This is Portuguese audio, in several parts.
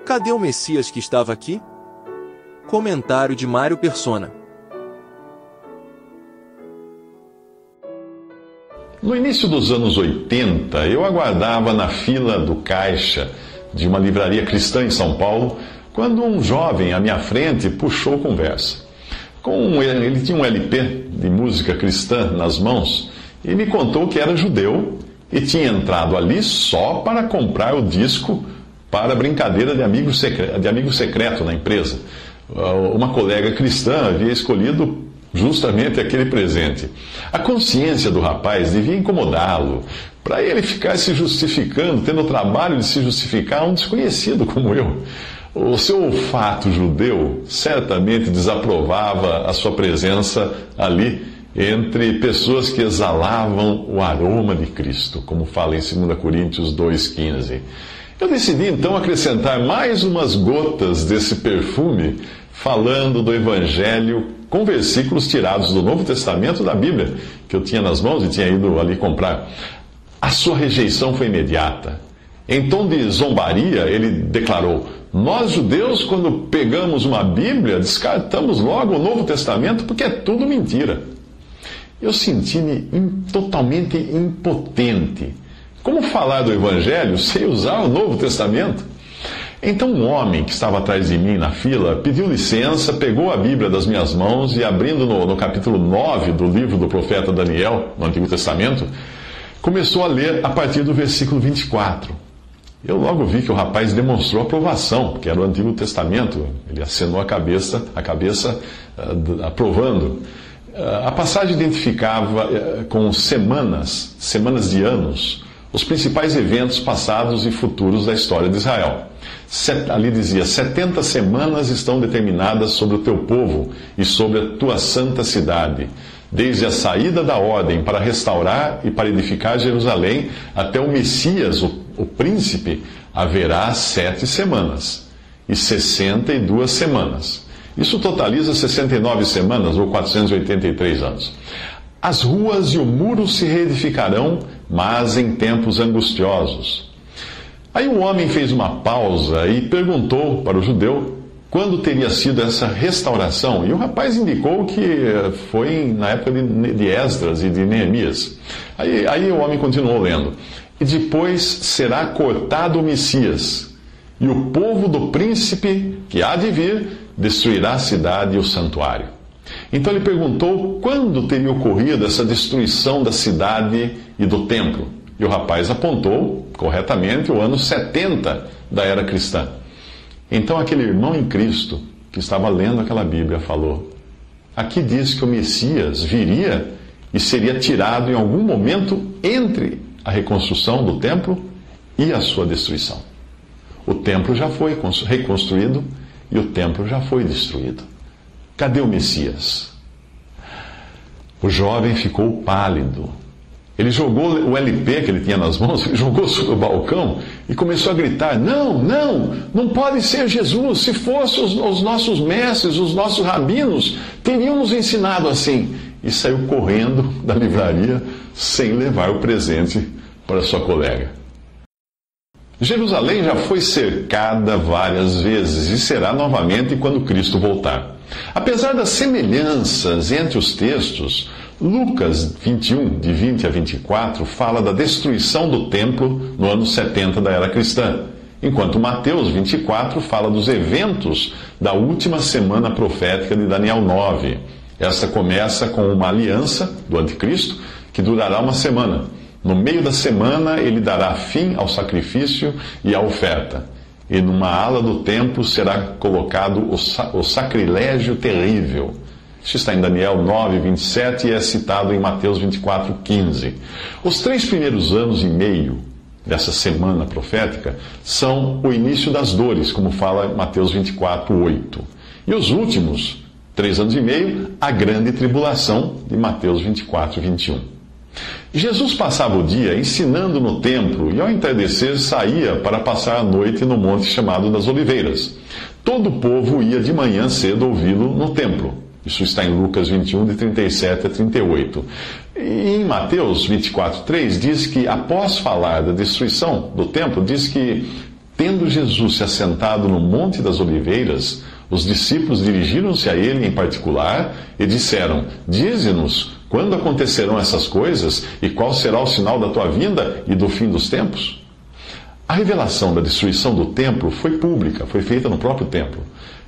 Cadê o Messias que estava aqui? Comentário de Mário Persona. No início dos anos 80, eu aguardava na fila do caixa de uma livraria cristã em São Paulo, quando um jovem à minha frente puxou conversa. Ele tinha um LP de música cristã nas mãos e me contou que era judeu e tinha entrado ali só para comprar o disco para a brincadeira de amigo secreto na empresa. Uma colega cristã havia escolhido justamente aquele presente. A consciência do rapaz devia incomodá-lo, para ele ficar se justificando, tendo o trabalho de se justificar a um desconhecido como eu. O seu olfato judeu certamente desaprovava a sua presença ali entre pessoas que exalavam o aroma de Cristo, como fala em 2 Coríntios 2,15. Eu decidi então acrescentar mais umas gotas desse perfume, falando do Evangelho com versículos tirados do Novo Testamento da Bíblia, que eu tinha nas mãos e tinha ido ali comprar. A sua rejeição foi imediata. Em tom de zombaria, ele declarou: nós judeus, quando pegamos uma Bíblia, descartamos logo o Novo Testamento porque é tudo mentira. Eu senti-me totalmente impotente. Como falar do Evangelho sem usar o Novo Testamento? Então um homem que estava atrás de mim na fila pediu licença, pegou a Bíblia das minhas mãos e, abrindo no capítulo 9 do livro do profeta Daniel, no Antigo Testamento, começou a ler a partir do versículo 24. Eu logo vi que o rapaz demonstrou aprovação, porque era o Antigo Testamento. Ele acenou a cabeça aprovando. A passagem identificava com semanas de anos, os principais eventos passados e futuros da história de Israel. Ali dizia: 70 semanas estão determinadas sobre o teu povo e sobre a tua santa cidade, desde a saída da ordem para restaurar e para edificar Jerusalém até o Messias, o príncipe, haverá 7 semanas e 62 semanas. Isso totaliza 69 semanas ou 483 anos. As ruas e o muro se reedificarão, mas em tempos angustiosos. Aí o homem fez uma pausa e perguntou para o judeu quando teria sido essa restauração. E o rapaz indicou que foi na época de Esdras e de Neemias. Aí o homem continuou lendo. E depois será cortado o Messias, e o povo do príncipe que há de vir destruirá a cidade e o santuário. Então ele perguntou quando teria ocorrido essa destruição da cidade e do templo. E o rapaz apontou, corretamente, o ano 70 da era cristã. Então aquele irmão em Cristo, que estava lendo aquela Bíblia, falou: aqui diz que o Messias viria e seria tirado em algum momento entre a reconstrução do templo e a sua destruição. O templo já foi reconstruído e o templo já foi destruído. Cadê o Messias? O jovem ficou pálido. Ele jogou o LP que ele tinha nas mãos, jogou sobre o balcão e começou a gritar: não pode ser Jesus. Se fossem os nossos mestres, os nossos rabinos, teriam nos ensinado assim. E saiu correndo da livraria sem levar o presente para sua colega. Jerusalém já foi cercada várias vezes e será novamente quando Cristo voltar. Apesar das semelhanças entre os textos, Lucas 21, de 20 a 24, fala da destruição do templo no ano 70 da era cristã, enquanto Mateus 24 fala dos eventos da última semana profética de Daniel 9. Esta começa com uma aliança do anticristo que durará uma semana. No meio da semana, ele dará fim ao sacrifício e à oferta. E numa ala do templo será colocado o sacrilégio terrível. Isso está em Daniel 9, 27 e é citado em Mateus 24, 15. Os 3 primeiros anos e meio dessa semana profética são o início das dores, como fala Mateus 24, 8. E os últimos 3 anos e meio, a grande tribulação de Mateus 24, 21. Jesus passava o dia ensinando no templo e ao entardecer saía para passar a noite no monte chamado das Oliveiras. Todo o povo ia de manhã cedo ouvi-lo no templo. Isso está em Lucas 21, de 37 a 38. E em Mateus 24, 3 diz que, após falar da destruição do templo, diz que Tendo Jesus se assentado no Monte das Oliveiras, os discípulos dirigiram-se a ele em particular e disseram: Dize-nos, quando acontecerão essas coisas e qual será o sinal da tua vinda e do fim dos tempos? A revelação da destruição do templo foi pública, foi feita no próprio templo.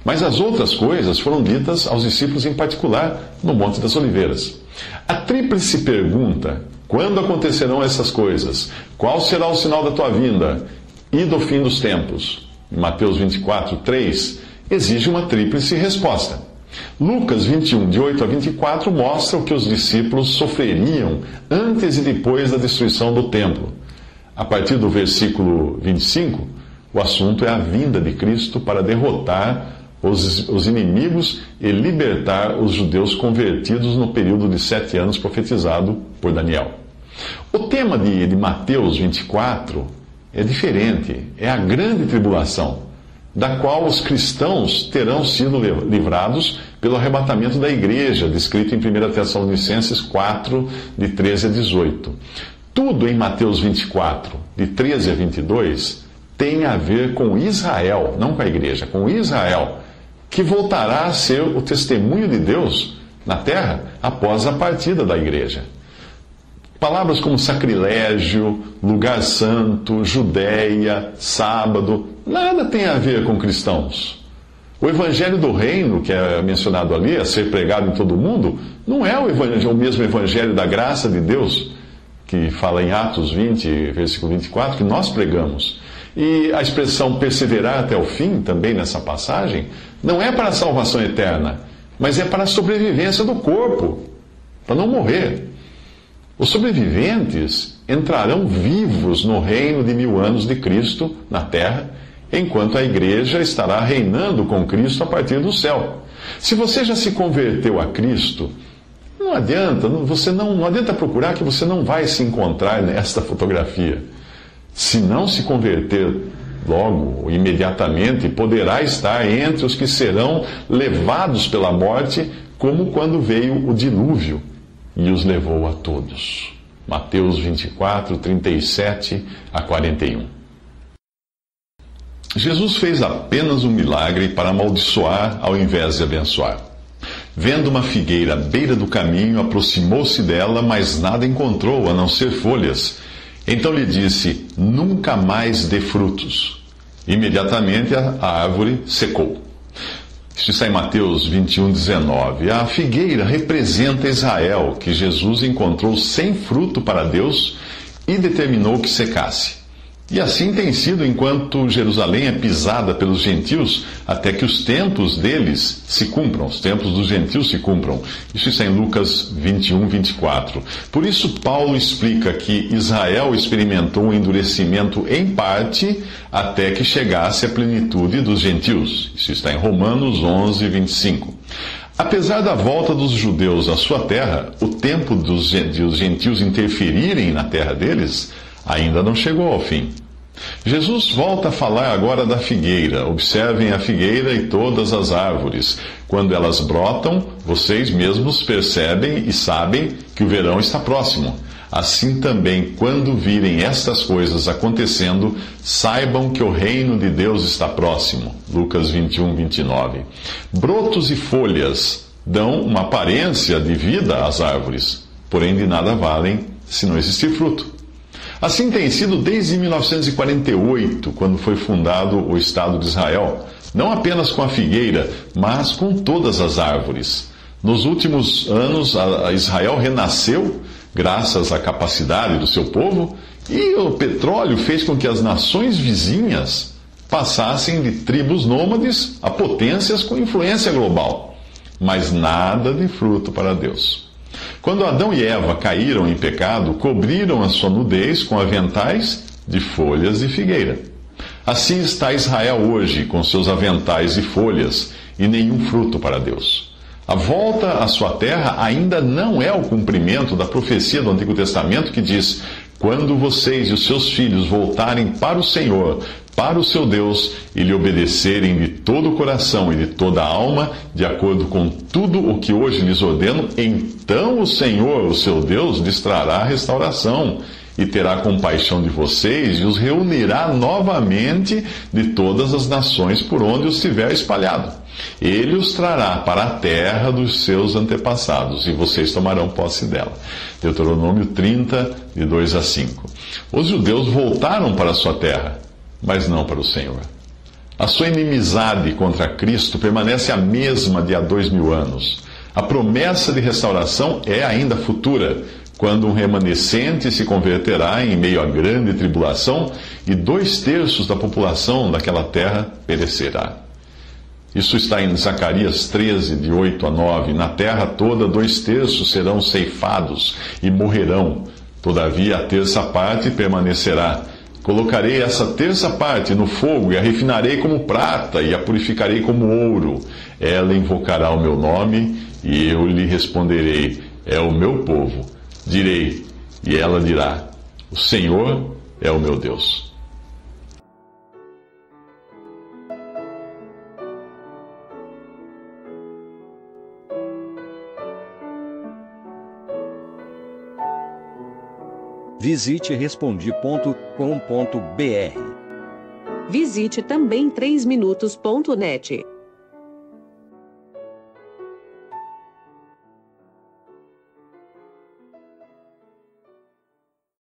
Mas as outras coisas foram ditas aos discípulos em particular no Monte das Oliveiras. A tríplice pergunta: quando acontecerão essas coisas? Qual será o sinal da tua vinda e do fim dos tempos? Em Mateus 24, 3, exige uma tríplice resposta. Lucas 21, de 8 a 24, mostra o que os discípulos sofreriam antes e depois da destruição do templo. A partir do versículo 25, o assunto é a vinda de Cristo para derrotar os inimigos e libertar os judeus convertidos no período de 7 anos profetizado por Daniel. O tema de Mateus 24 é diferente, é a grande tribulação, da qual os cristãos terão sido livrados pelo arrebatamento da igreja, descrito em 1 Tessalonicenses 4, de 13 a 18. Tudo em Mateus 24, de 13 a 22, tem a ver com Israel, não com a igreja, com Israel, que voltará a ser o testemunho de Deus na terra após a partida da igreja. Palavras como sacrilégio, lugar santo, Judéia, sábado, nada tem a ver com cristãos. O evangelho do reino, que é mencionado ali, a ser pregado em todo o mundo, não é o mesmo evangelho da graça de Deus, que fala em Atos 20, versículo 24, que nós pregamos. E a expressão perseverar até o fim, também nessa passagem, não é para a salvação eterna, mas é para a sobrevivência do corpo, para não morrer. Os sobreviventes entrarão vivos no reino de 1000 anos de Cristo na terra, enquanto a igreja estará reinando com Cristo a partir do céu. Se você já se converteu a Cristo, não adianta, não adianta procurar, que você não vai se encontrar nesta fotografia. Se não se converter logo, imediatamente, poderá estar entre os que serão levados pela morte, como quando veio o dilúvio e os levou a todos. Mateus 24, 37 a 41. Jesus fez apenas um milagre para amaldiçoar ao invés de abençoar. Vendo uma figueira à beira do caminho, aproximou-se dela, mas nada encontrou, a não ser folhas. Então lhe disse: nunca mais dê frutos. Imediatamente a árvore secou. Isso está em Mateus 21, 19. A figueira representa Israel, que Jesus encontrou sem fruto para Deus e determinou que secasse. E assim tem sido enquanto Jerusalém é pisada pelos gentios, até que os tempos deles se cumpram, os tempos dos gentios se cumpram. Isso está em Lucas 21, 24. Por isso Paulo explica que Israel experimentou um endurecimento em parte, até que chegasse a plenitude dos gentios. Isso está em Romanos 11, 25. Apesar da volta dos judeus à sua terra, o tempo dos gentios interferirem na terra deles ainda não chegou ao fim. Jesus volta a falar agora da figueira. Observem a figueira e todas as árvores. Quando elas brotam, vocês mesmos percebem e sabem que o verão está próximo. Assim também, quando virem estas coisas acontecendo, saibam que o reino de Deus está próximo. Lucas 21, 29. Brotos e folhas dão uma aparência de vida às árvores, porém de nada valem se não existir fruto. Assim tem sido desde 1948, quando foi fundado o Estado de Israel, não apenas com a figueira, mas com todas as árvores. Nos últimos anos, a Israel renasceu graças à capacidade do seu povo, e o petróleo fez com que as nações vizinhas passassem de tribos nômades a potências com influência global. Mas nada de fruto para Deus. Quando Adão e Eva caíram em pecado, cobriram a sua nudez com aventais de folhas de figueira. Assim está Israel hoje, com seus aventais de folhas, e nenhum fruto para Deus. A volta à sua terra ainda não é o cumprimento da profecia do Antigo Testamento que diz: quando vocês e os seus filhos voltarem para o Senhor, para o seu Deus, e lhe obedecerem de todo o coração e de toda a alma, de acordo com tudo o que hoje lhes ordeno, então o Senhor, o seu Deus, lhes trará restauração, e terá compaixão de vocês e os reunirá novamente de todas as nações por onde os tiver espalhado. Ele os trará para a terra dos seus antepassados, e vocês tomarão posse dela. Deuteronômio 30, de 2 a 5. Os judeus voltaram para a sua terra, mas não para o Senhor. A sua inimizade contra Cristo permanece a mesma de há 2000 anos. A promessa de restauração é ainda futura, quando um remanescente se converterá em meio à grande tribulação e 2/3 da população daquela terra perecerá. Isso está em Zacarias 13, de 8 a 9. Na terra toda 2/3 serão ceifados e morrerão. Todavia a terça parte permanecerá. Colocarei essa terça parte no fogo e a refinarei como prata e a purificarei como ouro. Ela invocará o meu nome e eu lhe responderei: é o meu povo. Direi, e ela dirá: o Senhor é o meu Deus. Visite Respondi.com.br. Visite também 3minutos.net.